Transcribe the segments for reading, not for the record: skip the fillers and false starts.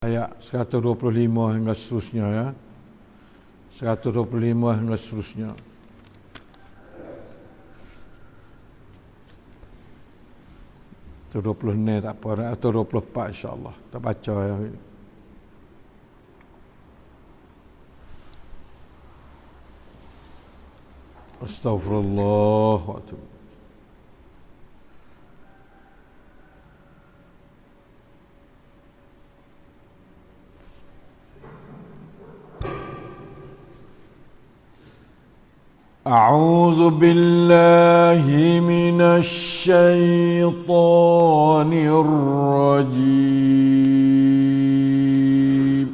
ayat 125 hingga seterusnya ya. 125 hingga seterusnya. Itu 20 ni tak apa, atau 24 insya-Allah. Tak baca ya. Astaghfirullah wa atubu. أعوذ بالله من الشيطان الرجيم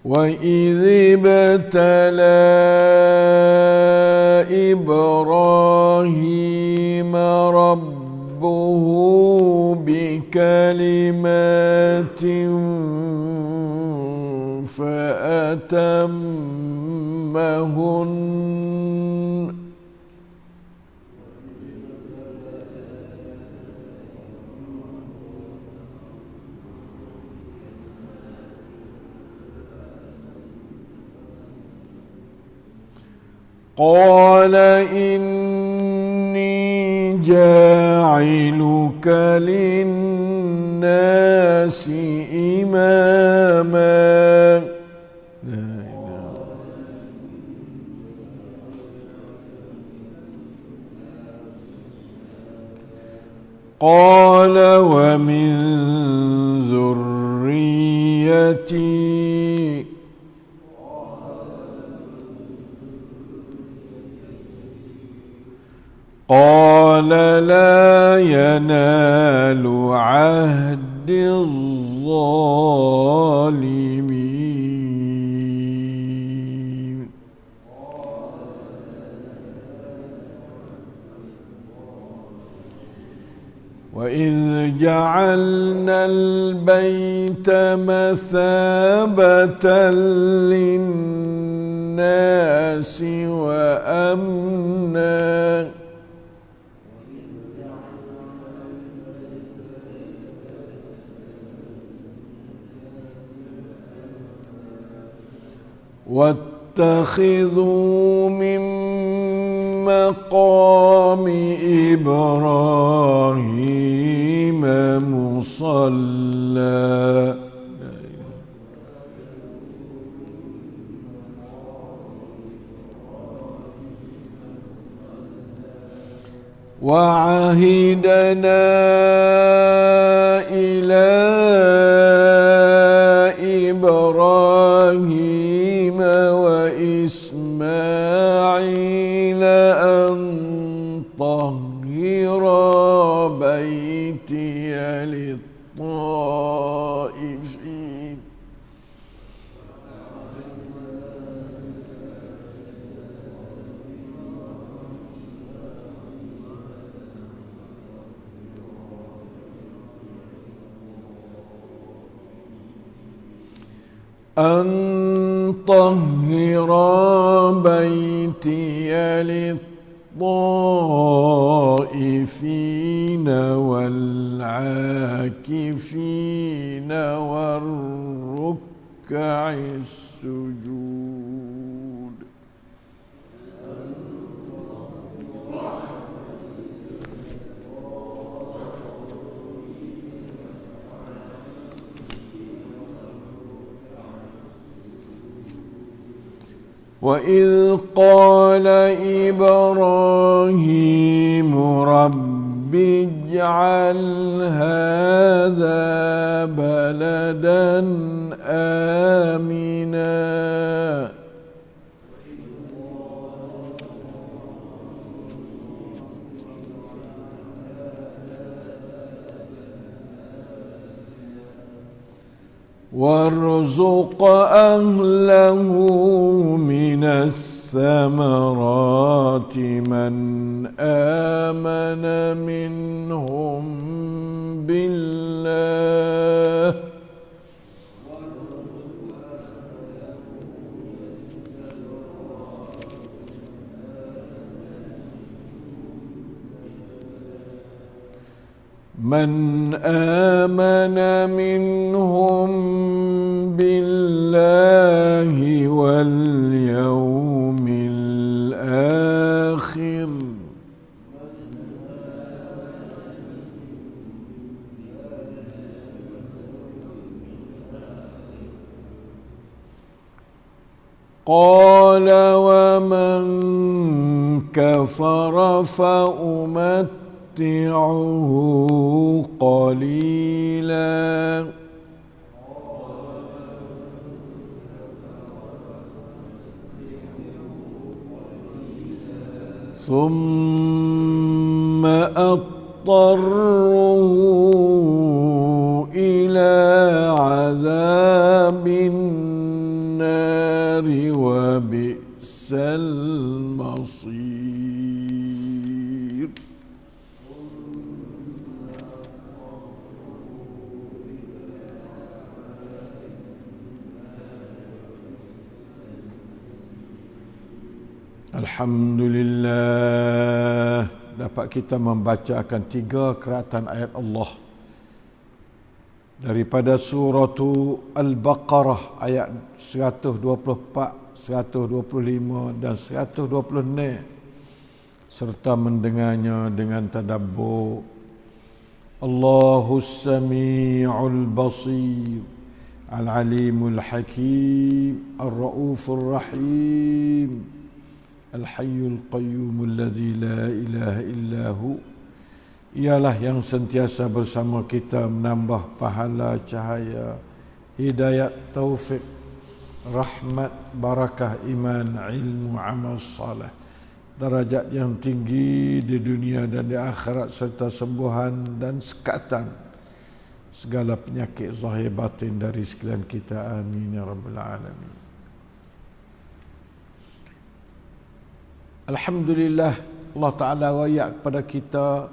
وإذ ابتلى إبراهيم ربه بكلمات فأتمهن قال إني جاعلك للناس إماما قال ومن ذريتي قال لا ينال عهد الظالمين وإذ جعلنا البيت مثابة للناس وأمنا واتخذوا من مقام إبراهيم مصلى وعهدنا إلى إبراهيم وإسماعيل أن طهر بيتي للطائفين أن طهر بيتي للطائفين والعاكفين والركع السجود وإذ قال إبراهيم رب اجعل هذا بلدا آمنا وارزق أهله من الثمرات من آمن منهم بالله من آمن منهم بالله واليوم الآخر قال ومن كفر فأمتعه قليلا ثم أضطره إلى عذاب النار وبئس المصير. Alhamdulillah, dapat kita membacakan 3 keratan ayat Allah daripada surah Al-Baqarah ayat 124, 125 dan 126 serta mendengarnya dengan tadabbur. Allahus Sami'ul Basir, Al-Alimul Hakim, Ar-Ra'ufur Rahim, Al-Hayyul Qayyum alladzi la ilaha illahu, ialah yang sentiasa bersama kita menambah pahala, cahaya, hidayat, taufik, rahmat, barakah, iman, ilmu, amal saleh, darajat yang tinggi di dunia dan di akhirat serta sembuhan dan sekatan segala penyakit zahir batin dari sekalian kita. Amin ya rabbal alamin. Alhamdulillah, Allah Ta'ala royak kepada kita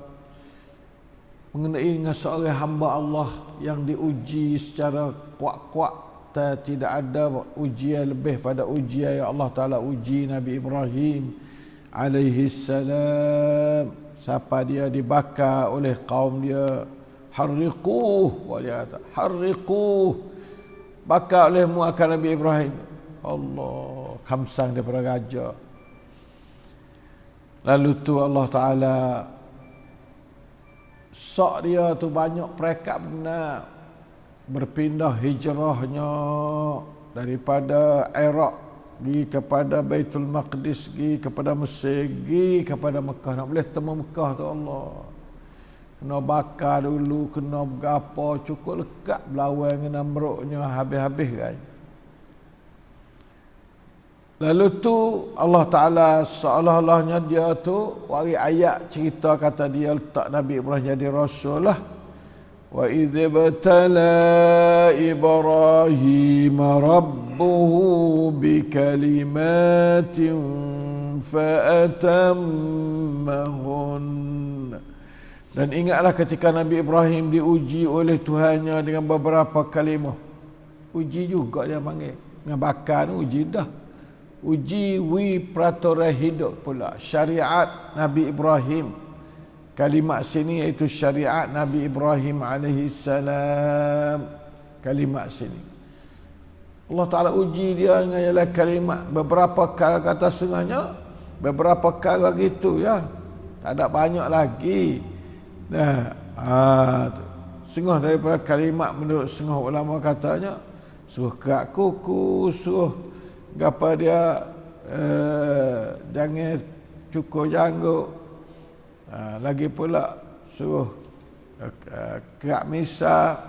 mengenai dengan seorang hamba Allah yang diuji secara kuat-kuat. Tidak ada ujian lebih pada ujian yang Allah Ta'ala uji Nabi Ibrahim alaihi salam. Siapa dia dibakar oleh kaum dia, harriquh, waliya harriquh, bakar oleh muakar Nabi Ibrahim. Allah kamsang daripada raja. Lalu tu Allah Ta'ala sok dia tu banyak perekat benar, berpindah hijrahnya daripada Iraq pergi kepada Baitul Maqdis, pergi kepada Mesir, pergi kepada Mekah. Nak boleh temu Mekah tu Allah kena bakar dulu, kena berapa, cukup lekat belawang dengan meruknya habis-habis kan. Lalu tu Allah Ta'ala seolah-olahnya dia tu wari ayat cerita kata dia letak Nabi Ibrahim jadi rasul lah. Wa idz ibtala Ibrahim rabbuhu bikalimatin fa'atammahun. Dan ingatlah ketika Nabi Ibrahim diuji oleh Tuhannya dengan beberapa kalimah. Uji juga dia panggil. Dengan bakar ni uji dah. Uji peraturan hidup pula, syariat Nabi Ibrahim. Kalimat sini iaitu syariat Nabi Ibrahim alaihi salam. Kalimat sini Allah Ta'ala uji dia dengan ialah kalimat. Beberapa kata setengahnya, beberapa kata gitu ya, tak ada banyak lagi. Nah, setengah daripada kalimat menurut setengah ulama katanya suruh kerak kuku, suruh gapa dia jangan cukur janggut, lagi pula suruh kerak misah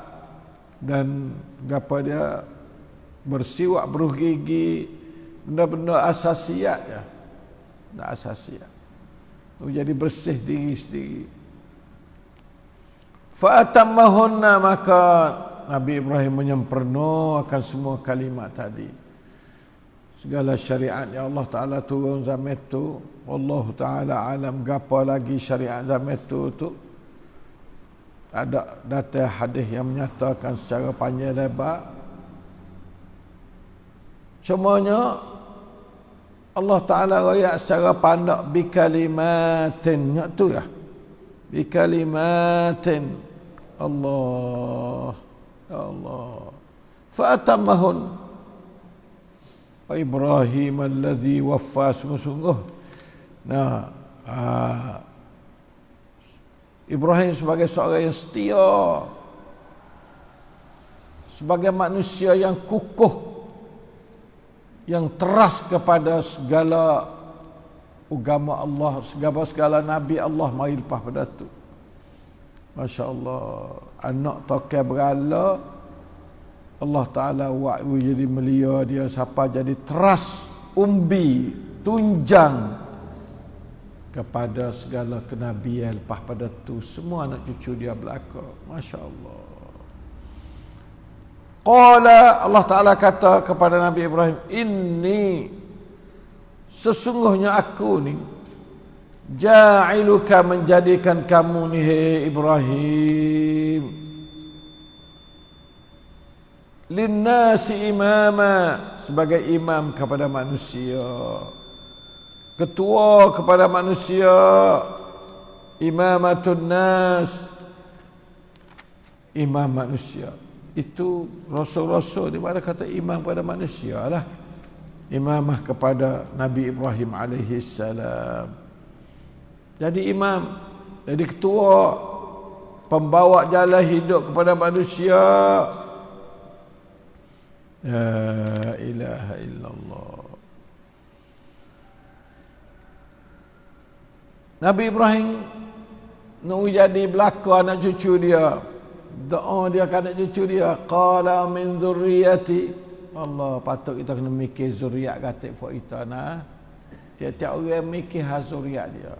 dan gapa dia bersiwak, beruh gigi, benda-benda asasiat ya, benda asasiat jadi bersih diri sendiri. Fa'atammahunna, maka Nabi Ibrahim menyempurnakan semua kalimat tadi. Segala syariat yang Allah Ta'ala turun zaman itu, Wallahu Ta'ala alam gapa lagi syariat zaman itu tu tak ada data hadis yang menyatakan secara panjang lebar. Cumanya Allah Ta'ala royak secara pandak bikalimatin, tu ya, bikalimatin, Allah. Ya Allah. Fa'atammahun. Wa Ibrahim alladhi waffa, sungguh-sungguh. Nah, Ibrahim sebagai seorang yang setia, sebagai manusia yang kukuh, yang teras kepada segala agama Allah, segala Nabi Allah mari lepas pada tu. Masya Allah. Anak tokai berala, Allah Ta'ala buat jadi melia dia sampai jadi teras, umbi, tunjang kepada segala kenabian lepas pada tu. Semua anak cucu dia belaka. Masya Allah. Qala, Allah Ta'ala kata kepada Nabi Ibrahim, inni, sesungguhnya aku ni, ja'iluka, menjadikan kamu ni, hei Ibrahim, linnasi imama, sebagai imam kepada manusia, ketua kepada manusia, imamatun nas, imam manusia. Itu rasul-rasul di mana kata imam pada manusia lah. Imamah kepada Nabi Ibrahim alaihi salam. Jadi imam, jadi ketua, pembawa jalan hidup kepada manusia. La ilaha illallah. Nabi Ibrahim nak jadi belaka anak cucu dia. Doa dia ke anak cucu dia, qala min zurriyati. Allah, patut kita kena mikir zuriat katik for kita nah. Tiap-tiap orang mikir hal zuriat dia.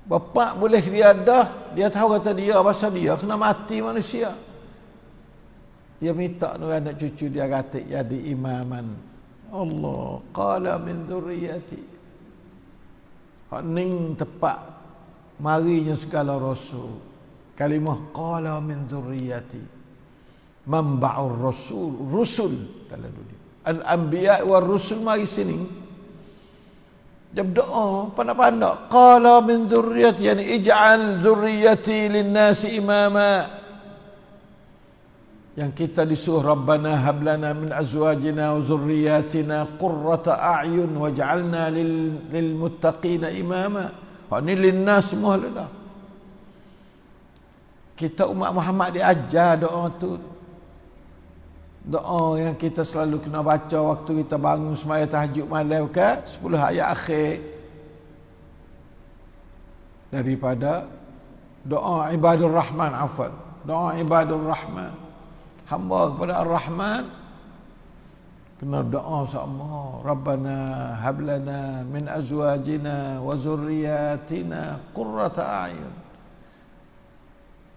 Bapak boleh dia dah, dia tahu kata dia pasal dia kena mati manusia. Dia minta dengan anak cucu dia katik jadi imaman. Allah, qala min zurriyati. Hak ning tepat marinya segala rasul. Kalimah qala min zurriyati. Manba'ur rasul, rusul dalam dunia. Al-anbiya wa rusul mari sini. Dia berdoa pandai-pandai, qala min zurriyati, yani ij'al zurriyati lin-nasi imama. Yang kita disuruh, Rabbana hab lana min azwajina wa zurriyatina qurrata a'yun waj'alna lil muttaqina imama. Hak ni lin-nas semua dah. Kita umat Muhammad diajar doa tu. Doa yang kita selalu kena baca waktu kita bangun sembahyang tahajud malam ke 10 ayat akhir daripada doa ibadur rahman, afwan, doa ibadur rahman, hamba kepada ar-rahman, kena doa sama, Rabbana hab lana min azwajina wa zurriyatina qurrata a'yun,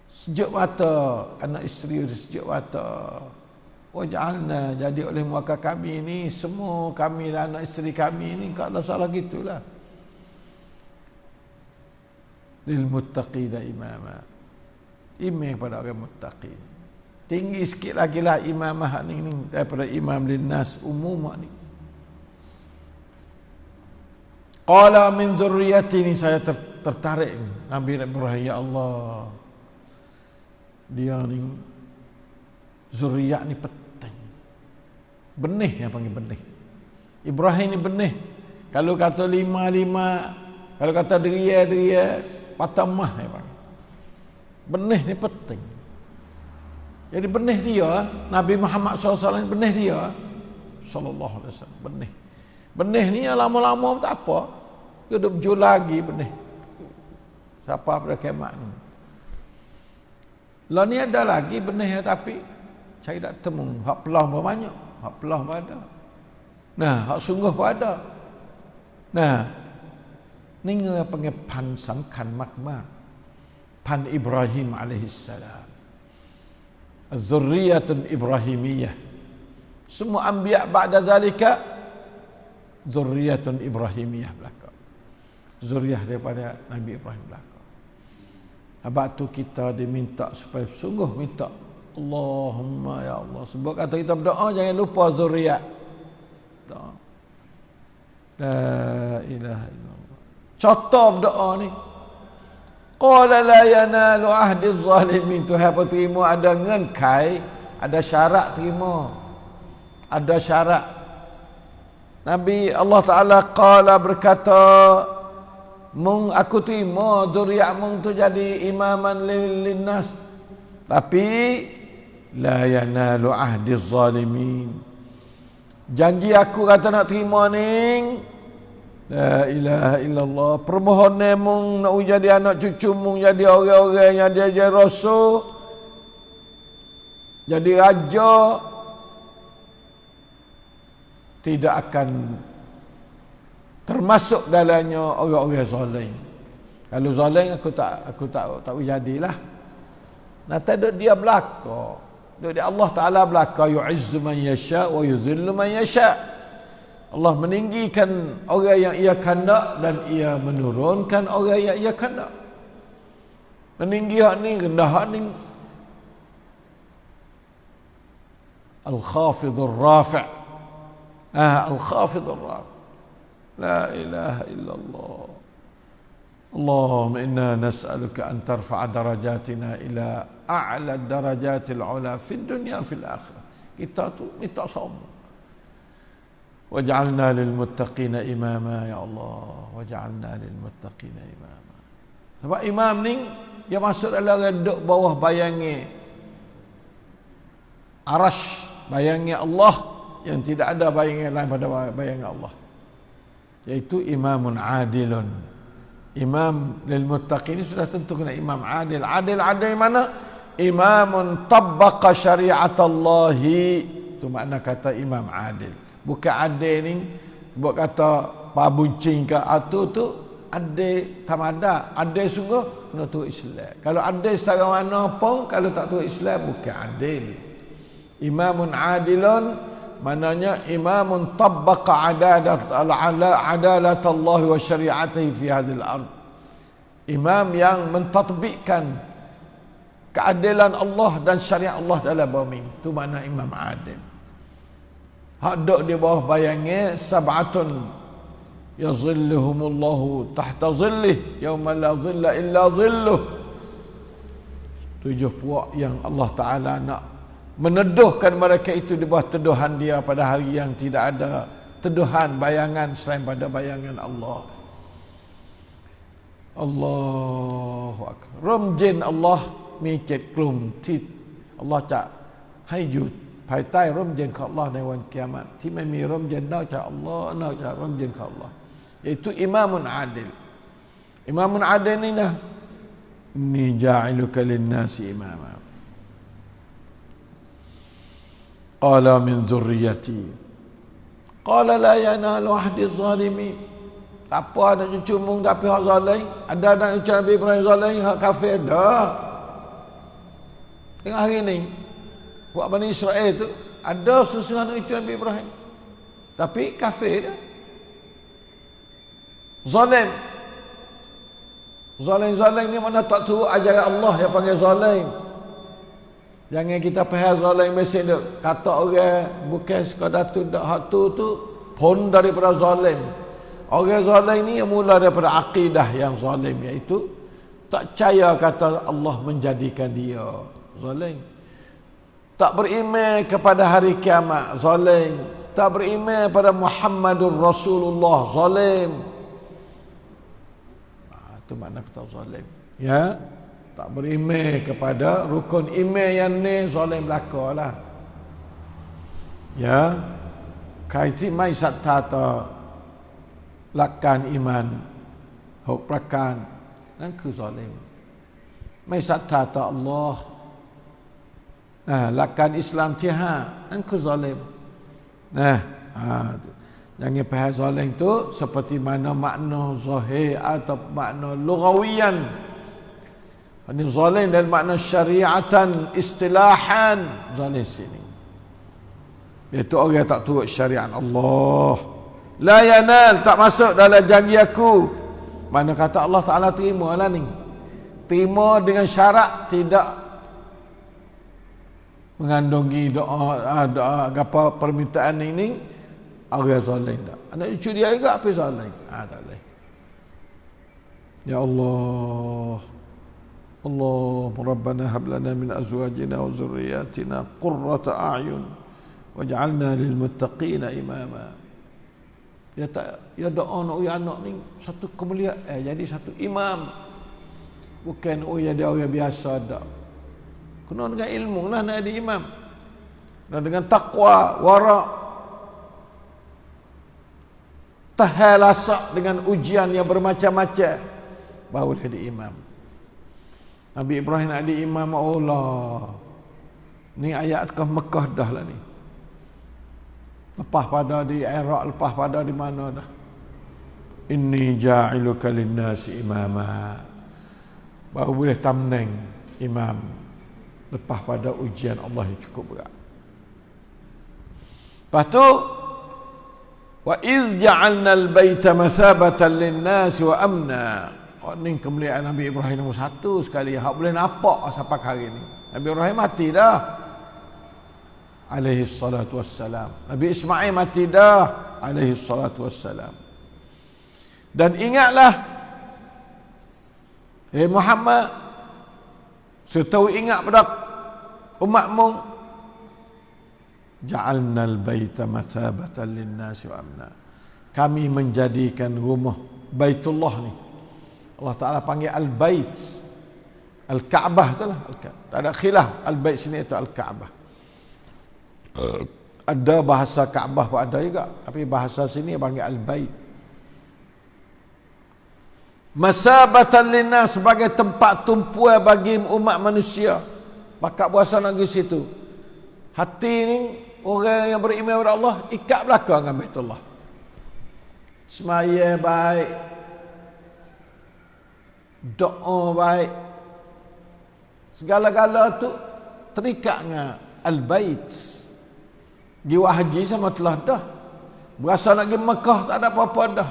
sejuk mata anak isteri, sejuk mata. Waj'alna, jadi oleh muka kami ni, semua kami dan anak isteri kami ni, kalau salah gitulah, lil muttaqina imama, imam kepada orang muttaqin. Tinggi sikit lagi lah imamah ni daripada imam linnas umum ni. Qala min zurriyati, ni saya tertarik ni. Nabi Ibrahim, ya Allah, dia ni zuriat ni penting. Benih yang panggil benih. Ibrahim ni benih. Kalau kata lima, kalau kata deria, patamah ya bang. Benih ni penting. Jadi benih dia, Nabi Muhammad SAW ni benih dia, sallallahu alaihi wasallam, benih. Benih ni lama-lama tak apa, dia duduk berjul lagi benih. Siapa pada kiamat ni. Lah ni ada lagi benih tapi saya tak temu. Hak pelah banyak, hak pelah ada. Nah, hak sungguh pun ada. Nah, ni yang panggil pan sangkan makmar. Pan Ibrahim alaihissalam. Zurriyatun Ibrahimiyah. Semua anbiya ba'da zalika zurriyatun Ibrahimiyah belaka. Zuriyah daripada Nabi Ibrahim belaka. Sebab tu kita diminta supaya sungguh minta, Allahumma ya Allah, sebab kata kita berdoa jangan lupa zuriat. Doa. La ilaha illallah. Contoh berdoa ni, Qala la yanalu ahdi zalimin. Tuhan apa terima ada ngenkai, ada syarat terima. Ada syarat. Nabi Allah Ta'ala qala berkata, mung aku terima zuriat mung tu jadi imaman linnas, tapi la yanalu ahdi zalimin. Janji aku kata nak terima ni, la ilaha illallah, permohonan mung nak jadi anak cucu mung jadi orang-orang yang dia jadi rasul, jadi raja, tidak akan termasuk dalamnya orang-orang zalim. Kalau zalim aku tak jadilah. Nanti dia belaka. Dia Allah Taala belaka, yu'izzu man yasha wa yudhillu man yasha. Allah meninggikan orang yang ia kehendak dan ia menurunkan orang yang ia kehendak. Meninggi hak ni, rendah hak ni. Al-khafidur rafi'. Al-khafidur rafi'. La ilaha illallah. Allahumma inna nas'aluka an tarfa'a darajatina ila a'la darajatil ula fid dunya fil akhirah. Kita tu minta sama. Waj'alna lil muttaqina imama ya Allah. Waj'alna lil muttaqina imama. Sebab imam ni dia masuk dalam reduk bawah bayangi arash, bayangi Allah yang tidak ada bayangi lain pada bayangi Allah. Iaitu imamun adilun. Imam lil muttaqin sudah tentu kena imam adil. Adil mana? Imamun tabbaqa syariat Allah. Itu makna kata imam adil. Bukan adil ni buat kata pak buncing ke atu tu adil tamada. Adil sungguh kena tu Islam. Kalau adil setara mana pun, kalau tak tu Islam bukan adil. Imamun adilun maknanya imamun tabbaqa adalat Allah wa syari'atihi fi hadhil ard. Imam yang mentatbikkan keadilan Allah dan syariat Allah dalam bumi. Itu makna imam adil. Hak duk di bawah bayangi sab'atun yazilluhumullahu tahta zillih yauma la zilla illa zilluh. 7 puak yang Allah Ta'ala nak meneduhkan mereka itu di bawah teduhan dia pada hari yang tidak ada teduhan bayangan selain pada bayangan Allah. Allahu akbar. Romjin Allah micet klum tit Allah cak hayjudภายใต้ร่มเย็นของ Allah ในวันกิยามะห์ที่ไม่มีร่มเย็นนอกจาก Allah นอกจากร่มเย็นของ Allah. Iaitu imamun adil. Imamun adil ni dah ni ja'iluka lin-nasi imama. Qala min dzurriyyati. Qala la yanalu ahdi zalimin. Apa ada cucu mung tapi hak zalim? Ada anak cucu Nabi Ibrahim zalim, hak kafir dah. Tengok hari ni buat Bani Israel tu ada sesuatu anak cucu Nabi Ibrahim. Tapi kafir dah. Zalim. Zalim ni mana tak tahu ajaran Allah yang panggil zalim. Jangan kita faham zalim mesin tu. Kata orang bukan sekadar tu dak hak tu pun daripada zalim. Orang zalim ni yang mula daripada akidah yang zalim, iaitu tak percaya kata Allah menjadikan dia. Zalim. Tak beriman kepada hari kiamat. Zalim. Tak beriman pada Muhammadur Rasulullah. Zalim. Itu makna kata zalim. Ya. Tak beriman kepada rukun iman yang ni, zalim belaka lah. Ya. Kaiti mai sattata lakkan iman 6 ประการ นั่นคือzalim. ไม่ศรัทธาต่อ Allah. Lakkan Islamที่ 5 นั่นคือ zalim. Jangan faham zalim tu seperti mana makna zahir atau makna lughawiyan. Ini zalim dan makna syariatan, istilahan zalim sini. Iaitu orang tak turut syariat Allah. La yanal, tak masuk dalam janji aku. Mana kata Allah Ta'ala terima lah ni. Terima dengan syarat tidak mengandungi doa apa permintaan ini. Orang zalim tak. Anak cucu dia juga apa zalim? Tak boleh. Ya Allah. Allahumma rabbana hab lana min azwajina wa zurriyyatina qurrata a'yun waj'alna lil muttaqina imama. Ya doa nak uya anak ni satu kemuliaan, jadi satu imam. Bukan jadi orang biasa dak. Kena dengan ilmu lah nak jadi imam. Dan dengan takwa, wara', tahal asak dengan ujian yang bermacam-macam, baru jadi imam. Nabi Ibrahim nak jadi imam Allah. Ni ayat ke Mekah dah lah ni. Lepas pada di Iraq, lepas pada di mana dah. Inni ja'iluka linnasi imama. Baru boleh tamneng imam. Lepas pada ujian Allah yang cukup berat. Lepas tu, wa iz ja'alna al-baita masabatan lin-nasi wa amna. Oh, ni kemuliaan Nabi Ibrahim nombor satu sekali. Hak boleh nampak sampai hari ni. Nabi Ibrahim mati dah. Alaihi salatu wassalam. Nabi Ismail mati dah. Alaihi salatu wassalam. Dan ingatlah, Muhammad, setahu ingat pada umatmu, ja'alna al-baita mathabatan lin-nasi wa amna. Kami menjadikan rumah Baitullah ni, Allah Ta'ala panggil al-bait, al-Kaabah salah, tak ada khilaf. Al-bait sini itu al-Kaabah. Ada bahasa Kaabah pun ada juga, tapi bahasa sini panggil al-bait. Masabatan linnas, sebagai tempat tumpuan bagi umat manusia. Bakat puasa nak pergi situ. Hati ni orang yang beriman kepada Allah ikat belakang dengan Baitullah. Semaya baik, doa baik, segala-gala tu terikat dengan al-bait. Jiwa haji sama telah dah. Berasa nak pergi Mekah tak ada apa-apa dah.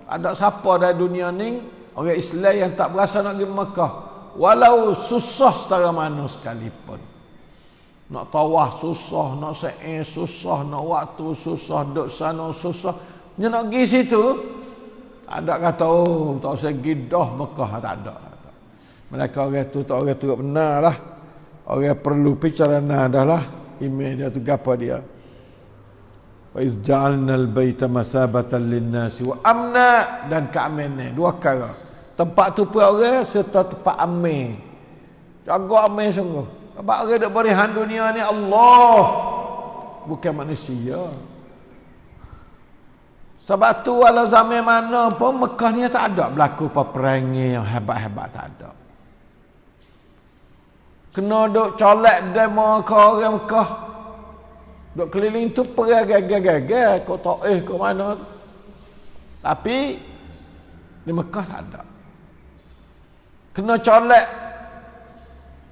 Ada siapa dari dunia ni orang Islam yang tak berasa nak pergi Mekah, walau susah setara mana sekalipun. Nak tawaf susah, nak sa'i susah, nak waktu susah, duduk sana susah. Dia nak pergi situ, tak ada kata tak usah pergi dah Mekah, tak ada. Mereka orang tu tak orang tu benar lah. Orang perlu picarana dah lah. Email dia tu gapa dia. Wa iz ja'alna al-baita masabatan lin-nasi wa amna, dan keamanan. Dua perkara. Tempat tu pun orang serta tempat aman. Jaga aman sungguh. Sebab orang duk berihan dunia ni Allah, bukan manusia. Sebab tu walau zaman mana pun Mekah ni tak ada berlaku peperangan yang hebat-hebat, tak ada. Kena duk colek demo ke orang Mekah. Duk keliling tu perang gagal-gagal, kau Taif ke mana. Tapi di Mekah tak ada. Kena colek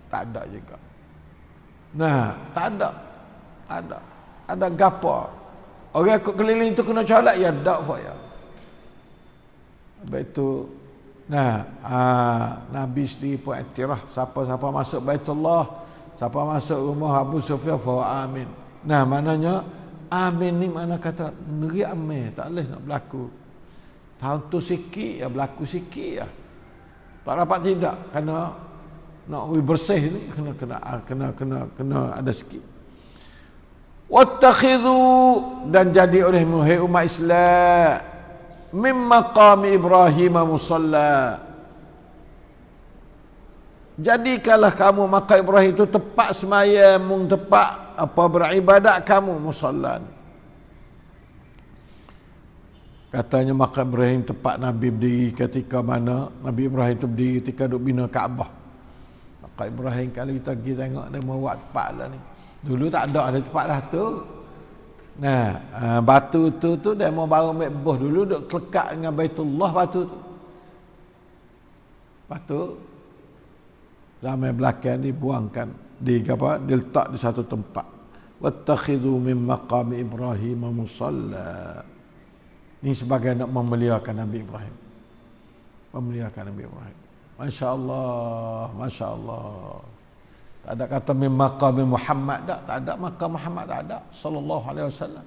tak ada juga. Nah, tak ada. Ada. Ada gapo. Orang ikut keliling tu kena colek, ya tak ya. Habis itu, nah, Nabi sendiri pun iktiraf, siapa-siapa masuk Baitullah, siapa masuk rumah Abu Sufyan, fa amin. Nah, maknanya amin ni mana kata negeri amin, tak boleh nak berlaku. Tahun tu sikit ya berlaku sikit ya. Tak dapat tidak, kerana nak bersih ni kena ada sikit. Wattakhidhu, dan jadi olehmu hai umat Islam min maqam Ibrahim musalla. Jadikanlah kamu maqam Ibrahim itu tempat sembahyang, tempat apa beribadat kamu, musalla. Katanya maqam Ibrahim tempat Nabi berdiri ketika mana Nabi Ibrahim itu berdiri ketika duk bina Kaabah. Maqam Ibrahim kalau kita pergi tengok dia mau buat tempat lah ni. Dulu tak ada tempat dah tu. Nah, batu tu dia mau baru ambil buh dulu duk kelekat dengan Baitullah batu tu. Batu zaman belakang dibuangkan, diletak di satu tempat. Wattakhidhu min maqam Ibrahim musalla. Ini sebagai nak memuliakan Nabi Ibrahim. Memuliakan Nabi Ibrahim. Masya Allah, Masya Allah. Tak ada kata min maqam Muhammad tak ada maqam Muhammad, tak ada sallallahu alaihi wasallam.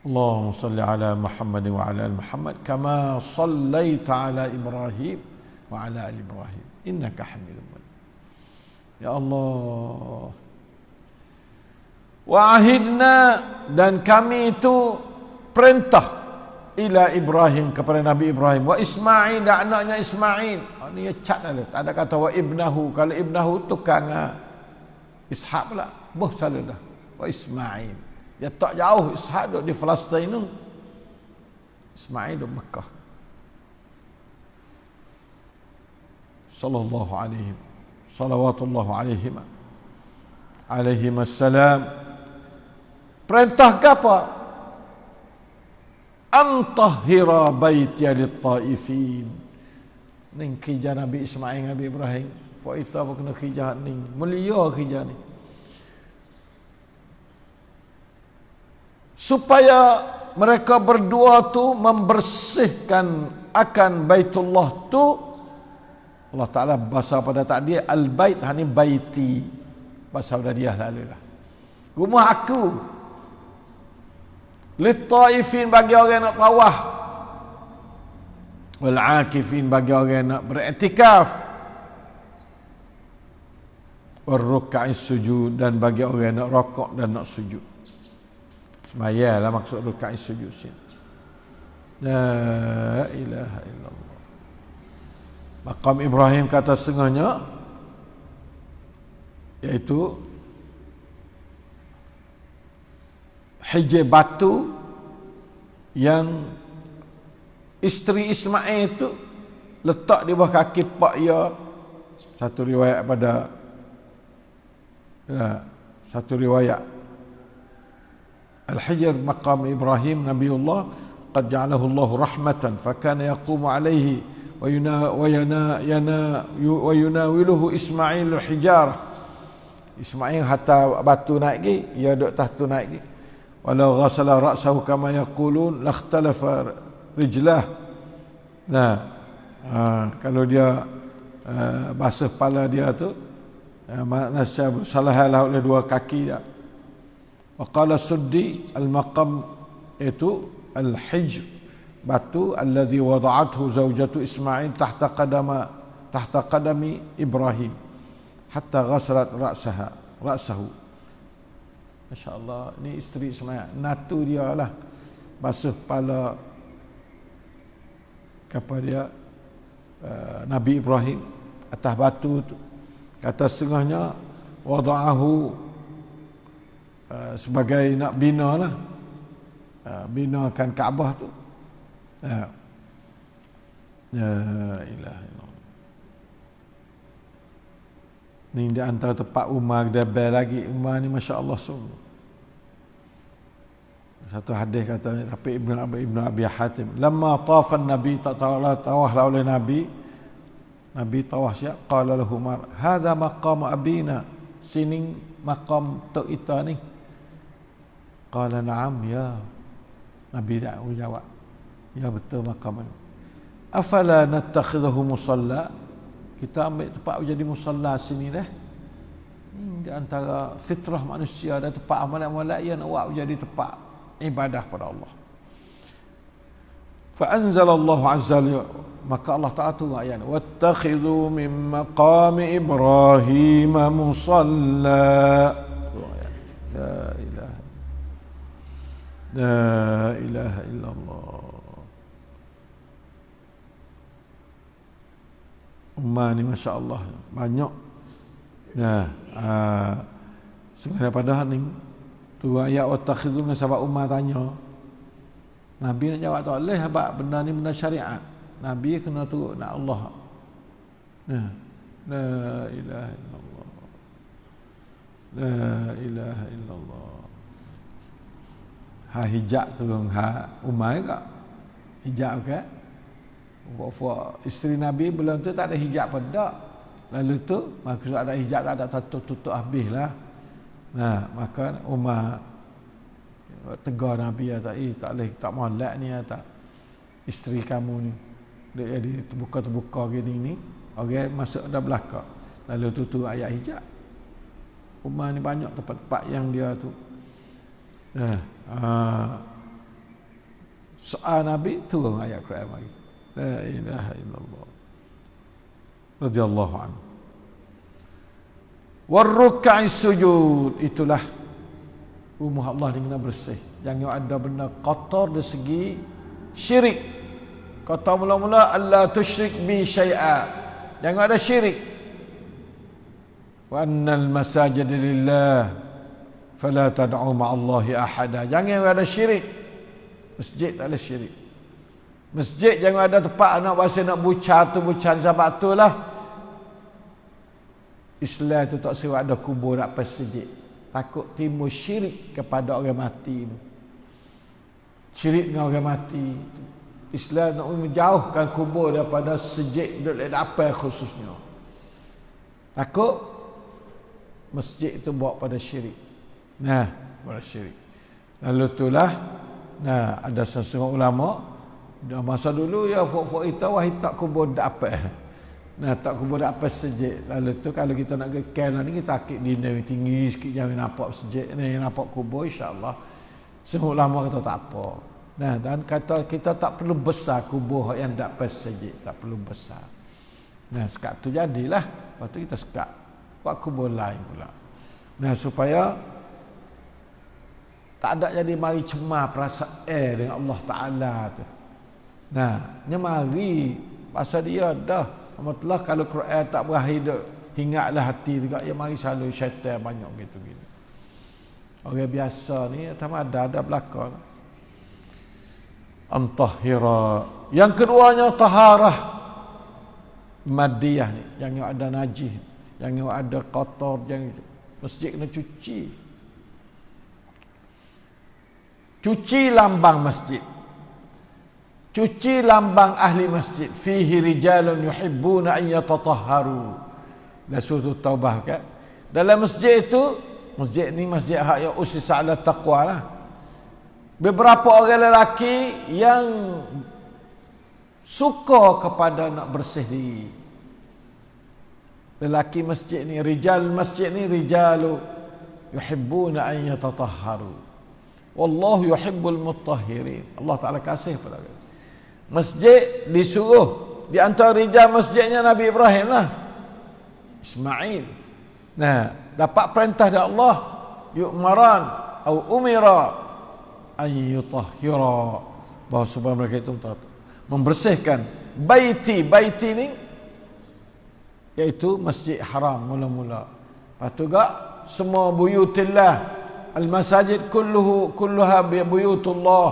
Allahumma salli ala Muhammad wa ala Muhammad kama sallaita ala Ibrahim wa ala ali Ibrahim innaka Hamidum Majid. Ya Allah. Wa ahidna, dan kami itu perintah ila Ibrahim, kepada Nabi Ibrahim, wa Ismail, dan anaknya Ismail. Ni cat ada. Tak ada kata wa ibnahu. Kalau ibnahu tukang Ishaq pula. Boh salah dah. Wa Ismail. Ya tak jauh Ishaq duduk di Palestin tu. Ismail duduk Mekah. Sallallahu alaihi salawatullahu alaihi assalam. Perintah ke apa? Antahira baiti lit-taifin. Ning kerja Nabi Ismail, Nabi Ibrahim. Pak kita apa kena kerja ni? Mulia kerja ni. Supaya mereka berdua tu membersihkan akan Baitullah tu. Allah Ta'ala bahasa pada takdir al-bait, hani baiti. Bahasa pada dia lalu lah. Rumah aku. Lit-taifin, bagi orang nak tawaf. Wal-akifin, bagi orang nak beriktikaf. Wal-ruka'in sujud, dan bagi orang nak rokok dan nak sujud. Semayalah maksud ruka'in sujud sini. La ilaha illallah. Maqam Ibrahim kata setengahnya, iaitu hijab batu yang isteri Ismail itu letak di bawah kaki pak ia. Satu riwayat pada satu riwayat Al-Hijr maqam Ibrahim Nabiullah qad ja'alahu Allah rahmatan fakana yaqumu alaihi wa yunawiluhu Ismail al-hijarah. Ismail hatta batu naik gi, ia duduk tahtu naik gi. Walau ghasala ra'sahu kama yaqulun lakhtalafa rijlah. Kalau dia basuh kepala dia tu, makna salahlah oleh dua kaki dia. Wa qala Suddi al-maqam itu al-hijr, batu alladhi wada'athu zawjatu Ismail tahta qadami Ibrahim hatta ghasalat ra'sahu. Masya-Allah, ni isteri Ismail, natu dia lah basuh kepala kepada dia Nabi Ibrahim atas batu tu. Kata setengahnya wada'ahu sebagai nak bina lah, binakan Kaabah tu. La ilaha illallah. Ni di antara tempat Umar Dabal lagi. Umar ni masya-Allah sungguh. Satu hadis katanya, tapi Ibn Abi Hatim, lamma tafa Nabi, tawaflah oleh Nabi tawaf siap, qala lahu Umar, hadha maqam abina, sini maqam tok kita ni. Qala na'am ya. Nabi tak jawab, ya betul maqam ni. Afala nattakhidhu musalla, kita ambil tempat jadi musalla sini dah. Di antara fitrah manusia dan tempat amalan-amalan yang nak buat jadi tempat ibadah pada Allah. Fa anzalallahu azza wa maka Allah Ta'ala tu ayat, wattakhidhu min maqami Ibrahim musalla. La ilaha illallah. Ummah ni masya-Allah banyak. Sebenarnya padahal ni tu ayat wattakhidhu dengan sahabat Ummah tanya. Nabi nak jawab tak boleh sebab benda ni benda syariat. Nabi kena turut nak Allah. La ilaha illallah. La ilaha illallah. Ha hijab tu ha Ummah ke? Hijab ke? Isteri Nabi belum tu tak ada hijab pun tak. Lalu tu maksud ada hijab tak ada tutup habis lah. Maka Umar tegar Nabi tak boleh, tak molek ni tak. Isteri kamu ni dia jadi terbuka gini ni. Orang masuk dah belakang. Lalu tutup ayat hijab. Umar ni banyak tempat-tempat yang dia tu. Soal Nabi turun ayat Quran lagi. La ilaha illallah. radhiyallahu anhu. Warruk'i sujud, itulah rumah Allah dengan bersih. Jangan ada benda kotor dari segi syirik. Kata mula-mula Allah tusyrik bi syai'a. Jangan ada syirik. Wa annal masajida lillah fala tad'u ma'allahi ahada. Jangan ada syirik. Masjid tak ada syirik. Masjid jangan ada tempat anak bahasa nak bucar tu bucar sebab itulah Islam tu tak sewa ada kubur nak masjid. Takut timbul syirik kepada orang mati. Syirik dengan orang mati. Islam nak menjauhkan kubur daripada masjid dan apa khususnya. Takut masjid itu bawa pada syirik. Nah, pada syirik. Lalu itulah, nah ada sesetengah ulama dah masa dulu ya fok-fok itu wah tak kubur dak apa. Nah tak kubur dak apa masjid. Lalu tu kalau kita nak ke camp ni kita akik dina tinggi sikit jangan nampak masjid ni nampak kubur insya-Allah. Semua ulama kata tak apa. Nah dan kata kita tak perlu besar kubur yang dak apa masjid, tak perlu besar. Nah sekat tu jadilah waktu kita sekat buat kubur lain pula. Nah supaya tak ada jadi mari cemar perasaan dengan Allah Ta'ala tu. Nah, ni mari pasal dia dah alhamdulillah kalau Quran tak berakhir hingatlah hati juga ya mari selalu syaitan banyak gitu-gitu. Orang biasa ni ada belakang. Antahira. Yang keduanya taharah madiyah ni, yang ada najis, yang ada kotor, yang masjid kena cuci. Cuci lambang masjid. Cuci lambang ahli masjid. Fihi rijalun yuhibbuna an yatatahharu. Dalam surah Taubah kan. Dalam masjid itu, masjid ni masjid hak yang usisa ala taqwa lah. Beberapa orang lelaki yang suka kepada nak bersih diri. Lelaki masjid ni, rijal masjid ni rijalu yuhibbuna an yatatahharu. Wallahu yuhibbul mutahhirin. Allah Ta'ala kasih pada kita. Masjid disuruh di antara rijal masjidnya Nabi Ibrahim lah, Ismail. Nah, dapat perintah dari Allah, yu'maran atau umira an yutahhira, bahawa supaya mereka itu membersihkan baiti ni iaitu masjid haram mula-mula. Lepas tu juga semua buyutillah, al-masajid kulluha buyutullah.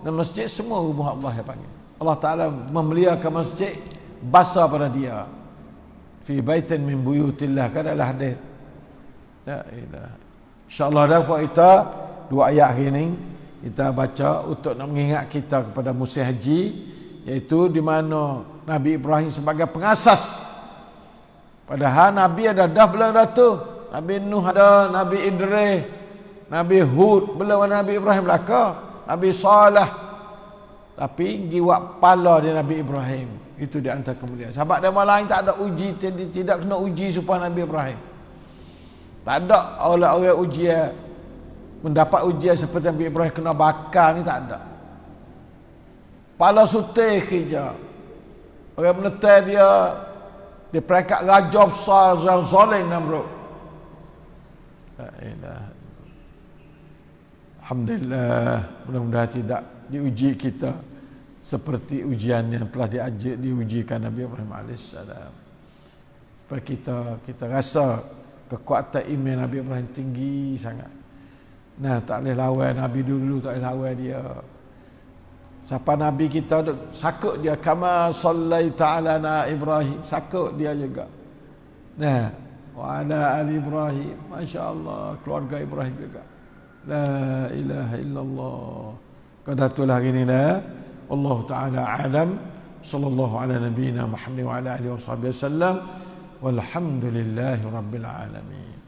Dan masjid semua rumah Allah yang panggil. Allah Ta'ala memuliakan masjid basa pada dia. Fi baitin min buyutillah. Kan adalah hadis. La ilaha. InsyaAllah dapat kita dua ayat hari ini kita baca untuk nak mengingat kita kepada musim haji, iaitu di mana Nabi Ibrahim sebagai pengasas. Padahal Nabi ada dah belum dah tu. Nabi Nuh ada, Nabi Idris, Nabi Hud, belum Nabi Ibrahim belaka, Nabi Saleh. Tapi jiwa pala dia Nabi Ibrahim. Itu di antara kemuliaan. Sebab dia lain tak ada uji, tidak kena uji supaya Nabi Ibrahim. Tak ada orang-orang ujian mendapat ujian seperti Nabi Ibrahim kena bakar ni, tak ada. Pala sutih kerja. Orang menetai dia peringkat raja besar yang zalim Namrud. La ilaha. Alhamdulillah, mudah-mudahan tidak diuji kita seperti ujian yang telah diujikan Nabi Ibrahim AS. Supaya kita rasa kekuatan iman Nabi Ibrahim tinggi sangat. Nah, tak boleh lawan Nabi dulu, tak boleh lawan dia. Siapa Nabi kita sakut dia, kama sallaita ala Ibrahim, sakut dia juga. Nah, wa ala ali Ibrahim, masya-Allah, keluarga Ibrahim juga. La ilaha illallah. Qadatulah hari ini dah. Allah Ta'ala alam. Sallallahu ala nabiyyina Muhammad wa ala alihi wasallam. Walhamdulillahi rabbil alamin.